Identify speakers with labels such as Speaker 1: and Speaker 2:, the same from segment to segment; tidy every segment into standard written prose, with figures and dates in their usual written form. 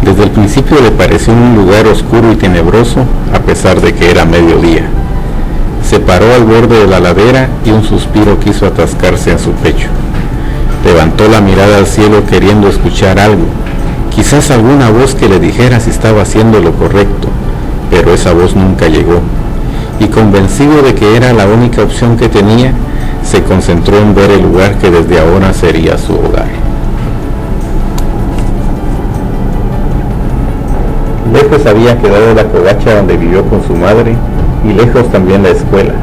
Speaker 1: Desde el principio le pareció un lugar oscuro y tenebroso, a pesar de que era mediodía. Se paró al borde de la ladera y un suspiro quiso atascarse en su pecho. Levantó la mirada al cielo queriendo escuchar algo, quizás alguna voz que le dijera si estaba haciendo lo correcto, pero esa voz nunca llegó, y convencido de que era la única opción que tenía, se concentró en ver el lugar que desde ahora sería su hogar. Lejos había quedado la covacha donde vivió con su madre, y lejos también la escuela,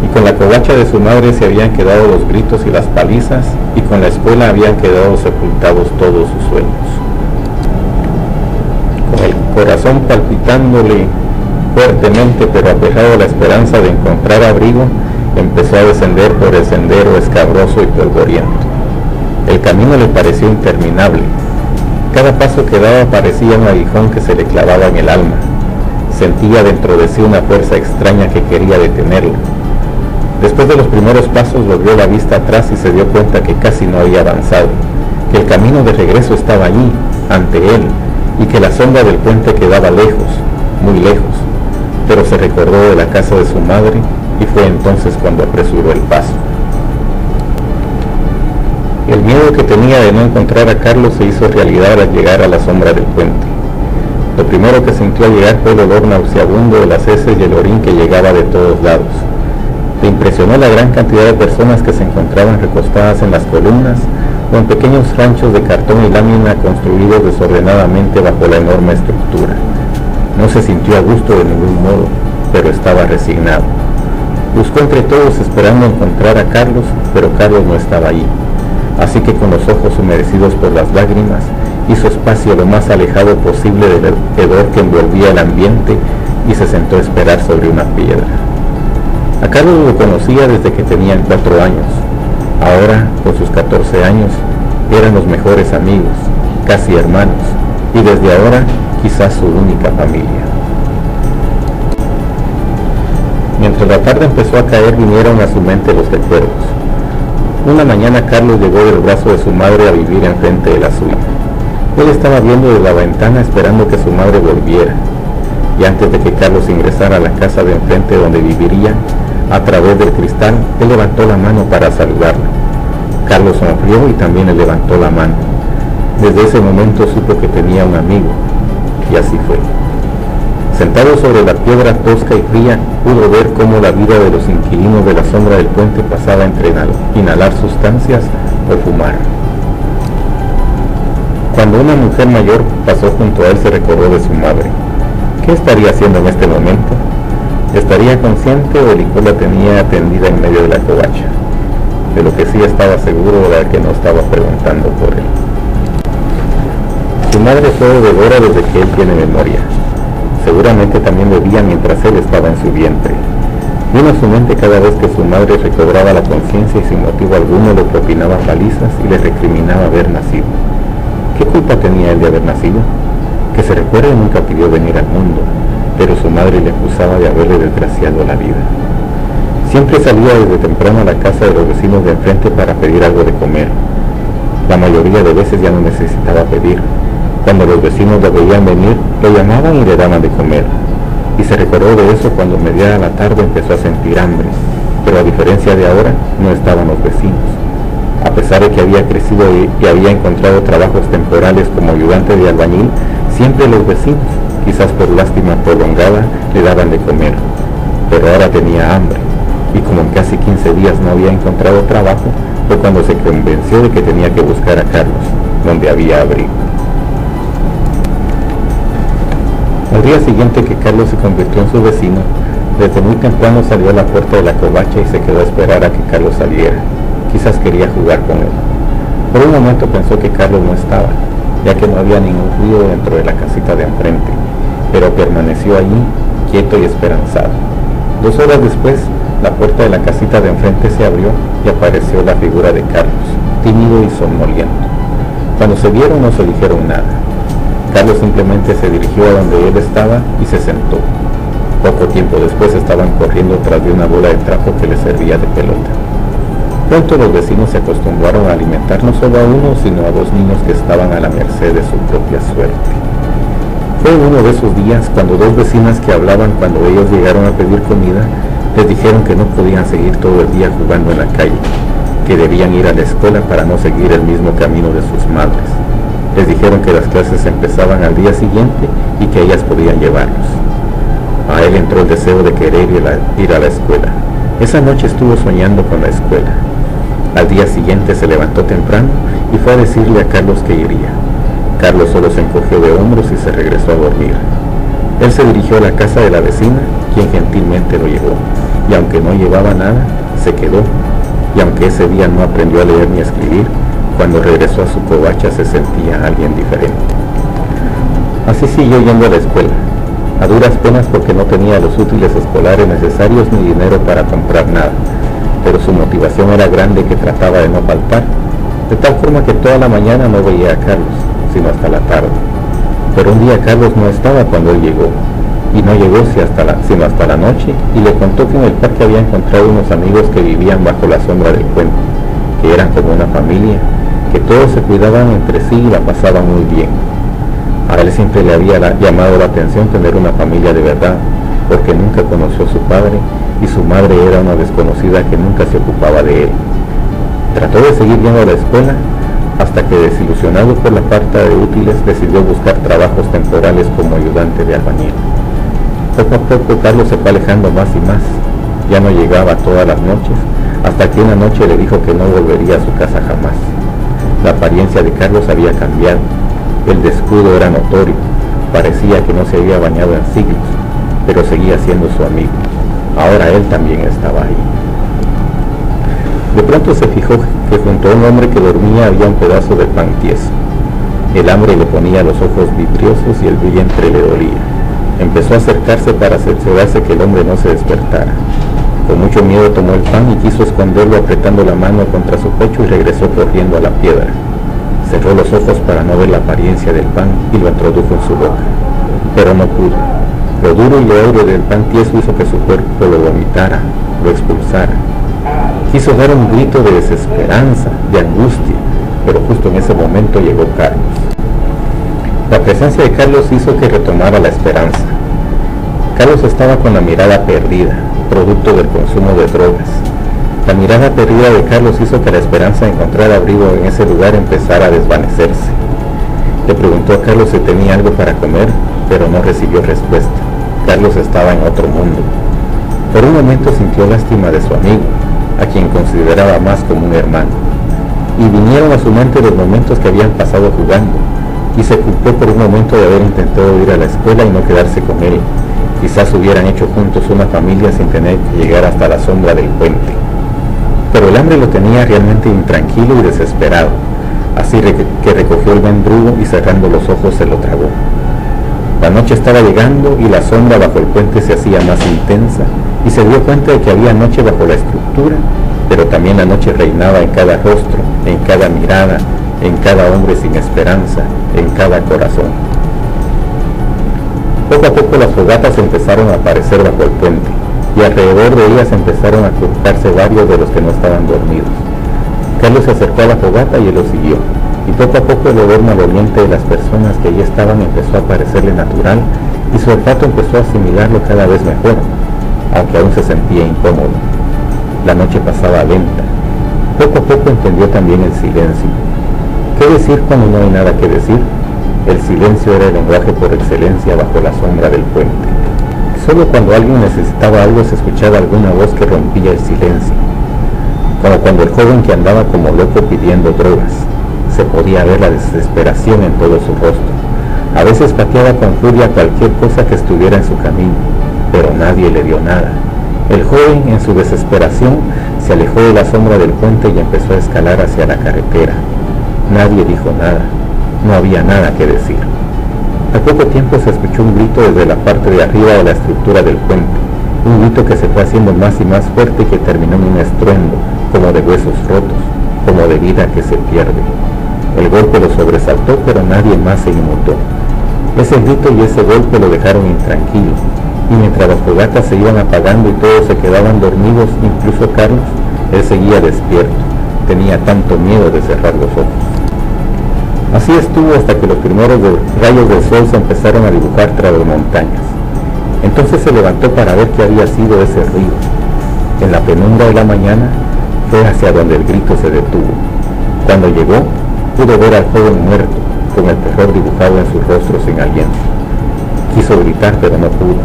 Speaker 1: y con la covacha de su madre se habían quedado los gritos y las palizas, y con la escuela habían quedado sepultados todos sus sueños. Con el corazón palpitándole fuertemente, pero apegado a la esperanza de encontrar abrigo, empezó a descender por el sendero escabroso y polvoriento. El camino le pareció interminable. Cada paso que daba parecía un aguijón que se le clavaba en el alma. Sentía dentro de sí una fuerza extraña que quería detenerlo. Después de los primeros pasos volvió la vista atrás y se dio cuenta que casi no había avanzado, que el camino de regreso estaba allí, ante él, y que la sombra del puente quedaba lejos, muy lejos. Pero se recordó de la casa de su madre y fue entonces cuando apresuró el paso. El miedo que tenía de no encontrar a Carlos se hizo realidad al llegar a la sombra del puente. Lo primero que sintió al llegar fue el olor nauseabundo de las heces y el orín que llegaba de todos lados. Le impresionó la gran cantidad de personas que se encontraban recostadas en las columnas o en pequeños ranchos de cartón y lámina construidos desordenadamente bajo la enorme estructura. No se sintió a gusto de ningún modo, pero estaba resignado. Buscó entre todos esperando encontrar a Carlos, pero Carlos no estaba allí. Así que con los ojos humedecidos por las lágrimas, hizo espacio lo más alejado posible del hedor que envolvía el ambiente y se sentó a esperar sobre una piedra. A Carlos lo conocía desde que tenían 4 años. Ahora, con sus 14 años, eran los mejores amigos, casi hermanos, y desde ahora quizás su única familia. Mientras la tarde empezó a caer, vinieron a su mente los recuerdos. Una mañana Carlos llegó del brazo de su madre a vivir enfrente de la suya. Él estaba viendo desde la ventana esperando que su madre volviera, y antes de que Carlos ingresara a la casa de enfrente donde viviría, a través del cristal, él levantó la mano para saludarla. Carlos sonrió y también le levantó la mano. Desde ese momento supo que tenía un amigo, y así fue. Sentado sobre la piedra tosca y fría, pudo ver cómo la vida de los inquilinos de la sombra del puente pasaba entre inhalar sustancias o fumar. Cuando una mujer mayor pasó junto a él, se recordó de su madre. ¿Qué estaría haciendo en este momento? ¿Estaría consciente o el licor la tenía tendida en medio de la covacha? De lo que sí estaba seguro era que no estaba preguntando por él. Su madre fue bebedora desde que él tiene memoria. Seguramente también bebía mientras él estaba en su vientre. Vino a su mente cada vez que su madre recobraba la conciencia y sin motivo alguno le propinaba palizas y le recriminaba haber nacido. ¿Qué culpa tenía él de haber nacido? Que se recuerde, nunca pidió venir al mundo, pero su madre le acusaba de haberle desgraciado la vida. Siempre salía desde temprano a la casa de los vecinos de enfrente para pedir algo de comer. La mayoría de veces ya no necesitaba pedir. Cuando los vecinos lo veían venir, lo llamaban y le daban de comer. Y se recordó de eso cuando mediada la tarde empezó a sentir hambre, pero a diferencia de ahora, no estaban los vecinos. A pesar de que había crecido y había encontrado trabajos temporales como ayudante de albañil, siempre los vecinos, quizás por lástima prolongada, le daban de comer. Pero ahora tenía hambre, y como en casi 15 días no había encontrado trabajo, fue cuando se convenció de que tenía que buscar a Carlos, donde había abrigo. Al día siguiente que Carlos se convirtió en su vecino, desde muy temprano salió a la puerta de la covacha y se quedó a esperar a que Carlos saliera. Quizás quería jugar con él. Por un momento pensó que Carlos no estaba, ya que no había ningún ruido dentro de la casita de enfrente, pero permaneció allí, quieto y esperanzado. 2 horas después, la puerta de la casita de enfrente se abrió y apareció la figura de Carlos, tímido y somnoliento. Cuando se vieron no se dijeron nada. Carlos simplemente se dirigió a donde él estaba y se sentó. Poco tiempo después estaban corriendo tras de una bola de trapo que les servía de pelota. Pronto los vecinos se acostumbraron a alimentar no solo a uno, sino a 2 niños que estaban a la merced de su propia suerte. Fue uno de esos días cuando dos vecinas que hablaban cuando ellos llegaron a pedir comida les dijeron que no podían seguir todo el día jugando en la calle, que debían ir a la escuela para no seguir el mismo camino de sus madres. Les dijeron que las clases empezaban al día siguiente y que ellas podían llevarlos. A él entró el deseo de querer ir a la escuela. Esa noche estuvo soñando con la escuela. Al día siguiente se levantó temprano y fue a decirle a Carlos que iría. Carlos solo se encogió de hombros y se regresó a dormir. Él se dirigió a la casa de la vecina, quien gentilmente lo llevó, y aunque no llevaba nada, se quedó, y aunque ese día no aprendió a leer ni a escribir, cuando regresó a su covacha se sentía alguien diferente. Así siguió yendo a la escuela, a duras penas porque no tenía los útiles escolares necesarios ni dinero para comprar nada, pero su motivación era grande que trataba de no faltar, de tal forma que toda la mañana no veía a Carlos, sino hasta la tarde. Pero un día Carlos no estaba cuando él llegó, y no llegó sino hasta la noche, y le contó que en el parque había encontrado unos amigos que vivían bajo la sombra del puente, que eran como una familia, que todos se cuidaban entre sí y la pasaban muy bien. A él siempre le había llamado la atención tener una familia de verdad, porque nunca conoció a su padre, y su madre era una desconocida que nunca se ocupaba de él. Trató de seguir yendo a la escuela, hasta que, desilusionado por la falta de útiles, decidió buscar trabajos temporales como ayudante de albañil. Poco a poco Carlos se fue alejando más y más. Ya no llegaba todas las noches, hasta que una noche le dijo que no volvería a su casa jamás. La apariencia de Carlos había cambiado, el descuido era notorio, parecía que no se había bañado en siglos, pero seguía siendo su amigo. Ahora él también estaba ahí. De pronto se fijó que junto a un hombre que dormía había un pedazo de pan tieso. El hambre le ponía los ojos vidriosos y el vientre le dolía. Empezó a acercarse para cerciorarse que el hombre no se despertara. Con mucho miedo tomó el pan y quiso esconderlo apretando la mano contra su pecho y regresó corriendo a la piedra. Cerró los ojos para no ver la apariencia del pan y lo introdujo en su boca, pero no pudo. Lo duro y lo agrio del pan tieso hizo que su cuerpo lo vomitara, lo expulsara. Quiso dar un grito de desesperanza, de angustia, pero justo en ese momento llegó Carlos. La presencia de Carlos hizo que retomara la esperanza. Carlos estaba con la mirada perdida, producto del consumo de drogas. La mirada perdida de Carlos hizo que la esperanza de encontrar abrigo en ese lugar empezara a desvanecerse. Le preguntó a Carlos si tenía algo para comer, pero no recibió respuesta. Carlos estaba en otro mundo. Por un momento sintió lástima de su amigo, a quien consideraba más como un hermano, y vinieron a su mente los momentos que habían pasado jugando, y se culpó por un momento de haber intentado ir a la escuela y no quedarse con él. Quizás hubieran hecho juntos una familia sin tener que llegar hasta la sombra del puente. Pero el hambre lo tenía realmente intranquilo y desesperado, así que recogió el mendrugo y cerrando los ojos se lo tragó. La noche estaba llegando y la sombra bajo el puente se hacía más intensa, y se dio cuenta de que había noche bajo la estructura, pero también la noche reinaba en cada rostro, en cada mirada, en cada hombre sin esperanza, en cada corazón. Poco a poco las fogatas empezaron a aparecer bajo el puente, y alrededor de ellas empezaron a juntarse varios de los que no estaban dormidos. Carlos se acercó a la fogata y él lo siguió, y poco a poco el olor maloliente de las personas que allí estaban empezó a parecerle natural, y su olfato empezó a asimilarlo cada vez mejor, aunque aún se sentía incómodo. La noche pasaba lenta. Poco a poco entendió también el silencio. ¿Qué decir cuando no hay nada que decir? El silencio era el lenguaje por excelencia bajo la sombra del puente. Solo cuando alguien necesitaba algo se escuchaba alguna voz que rompía el silencio, como cuando el joven que andaba como loco pidiendo drogas. Se podía ver la desesperación en todo su rostro. A veces pateaba con furia cualquier cosa que estuviera en su camino, pero nadie le dio nada. El joven, en su desesperación, se alejó de la sombra del puente y empezó a escalar hacia la carretera. Nadie dijo nada, no había nada que decir. Al poco tiempo se escuchó un grito desde la parte de arriba de la estructura del puente, un grito que se fue haciendo más y más fuerte y que terminó en un estruendo, como de huesos rotos, como de vida que se pierde. El golpe lo sobresaltó, pero nadie más se inmutó. Ese grito y ese golpe lo dejaron intranquilo, y mientras las fogatas se iban apagando y todos se quedaban dormidos, incluso Carlos, él seguía despierto. Tenía tanto miedo de cerrar los ojos. Así estuvo hasta que los primeros rayos del sol se empezaron a dibujar tras las montañas. Entonces se levantó para ver qué había sido ese río. En la penumbra de la mañana fue hacia donde el grito se detuvo. Cuando llegó, pudo ver al joven muerto, con el terror dibujado en su rostro sin aliento. Quiso gritar, pero no pudo.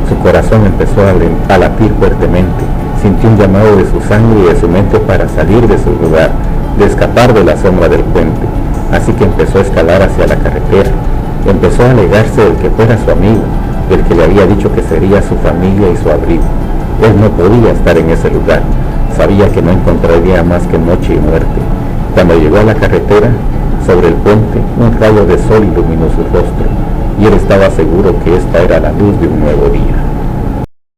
Speaker 1: Su corazón empezó a latir fuertemente. Sintió un llamado de su sangre y de su mente para salir de su lugar, de escapar de la sombra del puente. Así que empezó a escalar hacia la carretera. Empezó a alegarse del que fuera su amigo, del que le había dicho que sería su familia y su abrigo. Él no podía estar en ese lugar. Sabía que no encontraría más que noche y muerte. Cuando llegó a la carretera, sobre el puente, un rayo de sol iluminó su rostro, y él estaba seguro que esta era la luz de un nuevo día.